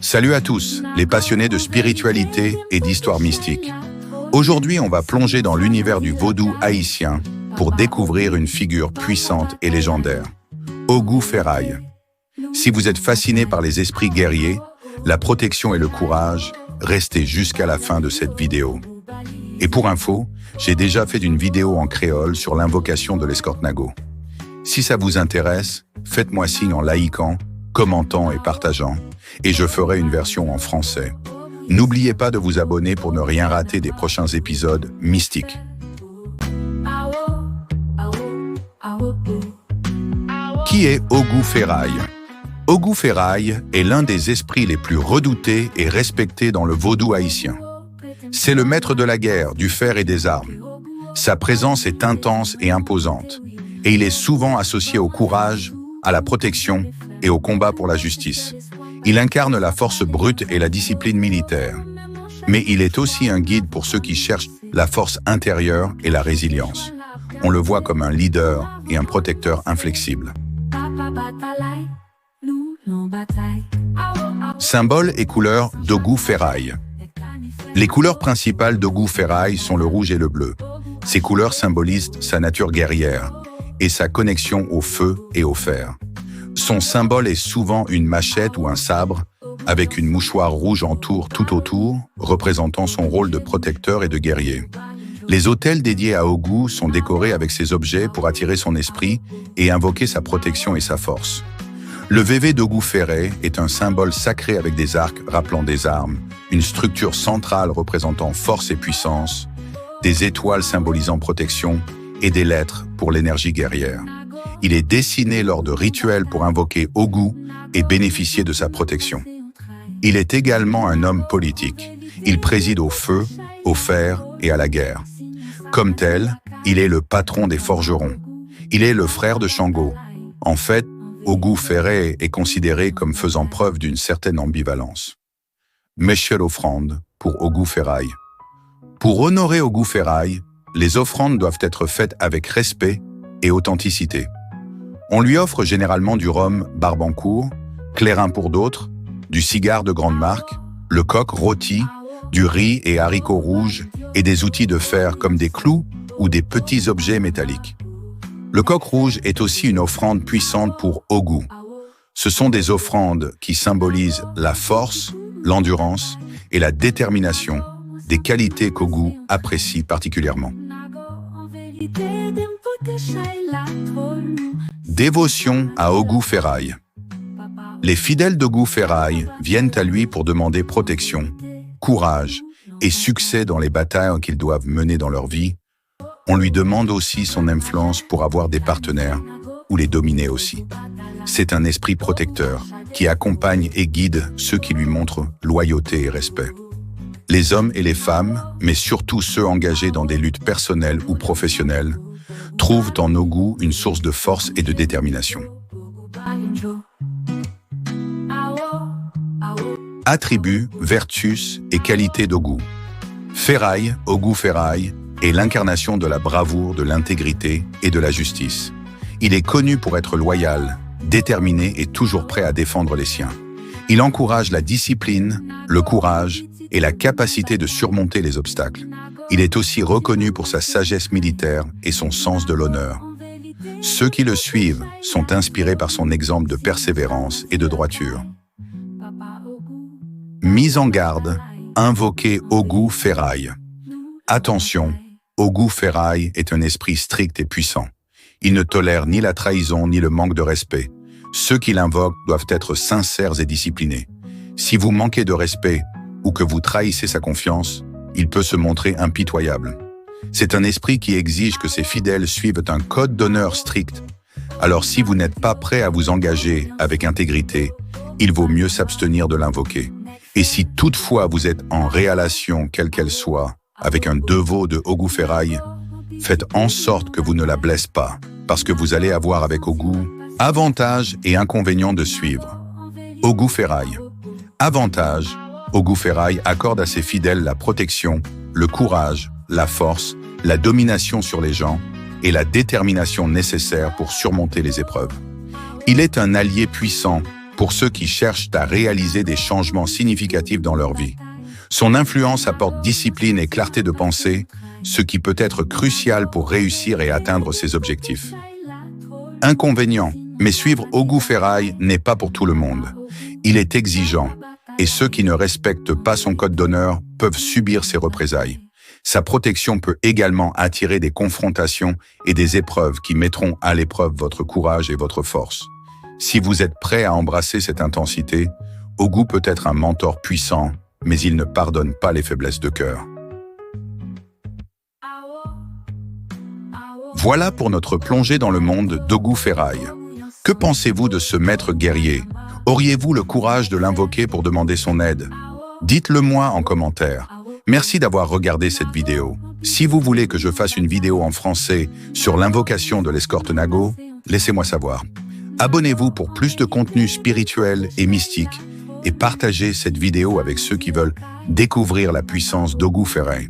Salut à tous, les passionnés de spiritualité et d'histoire mystique. Aujourd'hui, on va plonger dans l'univers du vaudou haïtien pour découvrir une figure puissante et légendaire, Ogou Ferraille. Si vous êtes fasciné par les esprits guerriers, la protection et le courage, restez jusqu'à la fin de cette vidéo. Et pour info, j'ai déjà fait une vidéo en créole sur l'invocation de l'escorte-nago. Si ça vous intéresse, faites-moi signe en likant, commentant et partageant, et je ferai une version en français. N'oubliez pas de vous abonner pour ne rien rater des prochains épisodes mystiques. Qui est Ogou Ferraille? Ogou Ferraille est l'un des esprits les plus redoutés et respectés dans le vaudou haïtien. C'est le maître de la guerre, du fer et des armes. Sa présence est intense et imposante, et il est souvent associé au courage, à la protection et au combat pour la justice. Il incarne la force brute et la discipline militaire. Mais il est aussi un guide pour ceux qui cherchent la force intérieure et la résilience. On le voit comme un leader et un protecteur inflexible. Symbole et couleurs d'Ogou Ferraille. Les couleurs principales d'Ogou Ferraille sont le rouge et le bleu. Ces couleurs symbolisent sa nature guerrière et sa connexion au feu et au fer. Son symbole est souvent une machette ou un sabre, avec une mouchoir rouge tout autour, représentant son rôle de protecteur et de guerrier. Les autels dédiés à Ogou sont décorés avec ces objets pour attirer son esprit et invoquer sa protection et sa force. Le vévé d'Ogou Ferraille est un symbole sacré avec des arcs rappelant des armes, une structure centrale représentant force et puissance, des étoiles symbolisant protection et des lettres pour l'énergie guerrière. Il est dessiné lors de rituels pour invoquer Ogou et bénéficier de sa protection. Il est également un homme politique. Il préside au feu, au fer et à la guerre. Comme tel, il est le patron des forgerons. Il est le frère de Shango. En fait, Ogou Ferraille est considéré comme faisant preuve d'une certaine ambivalence. Méchelle offrande pour Ogou Ferraille. Pour honorer Ogou Ferraille, les offrandes doivent être faites avec respect et authenticité. On lui offre généralement du rhum Barbancourt, Clairin pour d'autres, du cigare de grande marque, le coq rôti, du riz et haricots rouges et des outils de fer comme des clous ou des petits objets métalliques. Le coq rouge est aussi une offrande puissante pour Ogou. Ce sont des offrandes qui symbolisent la force, l'endurance et la détermination, des qualités qu'Ogou apprécie particulièrement. Dévotion à Ogou Ferraille. Les fidèles d'Ogou Ferraille viennent à lui pour demander protection, courage et succès dans les batailles qu'ils doivent mener dans leur vie. On lui demande aussi son influence pour avoir des partenaires ou les dominer aussi. C'est un esprit protecteur qui accompagne et guide ceux qui lui montrent loyauté et respect. Les hommes et les femmes, mais surtout ceux engagés dans des luttes personnelles ou professionnelles, trouvent en Ogou une source de force et de détermination. Attributs, vertus et qualités d'Ogou. Ferraille, Ogou Ferraille, est l'incarnation de la bravoure, de l'intégrité et de la justice. Il est connu pour être loyal, déterminé et toujours prêt à défendre les siens. Il encourage la discipline, le courage et la capacité de surmonter les obstacles. Il est aussi reconnu pour sa sagesse militaire et son sens de l'honneur. Ceux qui le suivent sont inspirés par son exemple de persévérance et de droiture. Mise en garde, invoquer Ogou Ferraille. Attention, Ogou Ferraille est un esprit strict et puissant. Il ne tolère ni la trahison ni le manque de respect. Ceux qui l'invoquent doivent être sincères et disciplinés. Si vous manquez de respect ou que vous trahissez sa confiance, il peut se montrer impitoyable. C'est un esprit qui exige que ses fidèles suivent un code d'honneur strict. Alors si vous n'êtes pas prêt à vous engager avec intégrité, il vaut mieux s'abstenir de l'invoquer. Et si toutefois vous êtes en relation, quelle qu'elle soit, avec un dévot de Ogou Ferraille, faites en sorte que vous ne la blessez pas, parce que vous allez avoir avec Ogou avantages et inconvénients de suivre. Ogou Ferraille. Avantage, Ogou Ferraille accorde à ses fidèles la protection, le courage, la force, la domination sur les gens, et la détermination nécessaire pour surmonter les épreuves. Il est un allié puissant pour ceux qui cherchent à réaliser des changements significatifs dans leur vie. Son influence apporte discipline et clarté de pensée, ce qui peut être crucial pour réussir et atteindre ses objectifs. Inconvénient, mais suivre Ogou Ferraille n'est pas pour tout le monde. Il est exigeant, et ceux qui ne respectent pas son code d'honneur peuvent subir ses représailles. Sa protection peut également attirer des confrontations et des épreuves qui mettront à l'épreuve votre courage et votre force. Si vous êtes prêt à embrasser cette intensité, Ogou peut être un mentor puissant, mais il ne pardonne pas les faiblesses de cœur. Voilà pour notre plongée dans le monde d'Ogou Ferraille. Que pensez-vous de ce maître guerrier? Auriez-vous le courage de l'invoquer pour demander son aide? Dites-le moi en commentaire. Merci d'avoir regardé cette vidéo. Si vous voulez que je fasse une vidéo en français sur l'invocation de l'escorte Nago, laissez-moi savoir. Abonnez-vous pour plus de contenu spirituel et mystique et partagez cette vidéo avec ceux qui veulent découvrir la puissance d'Ogou Ferraille.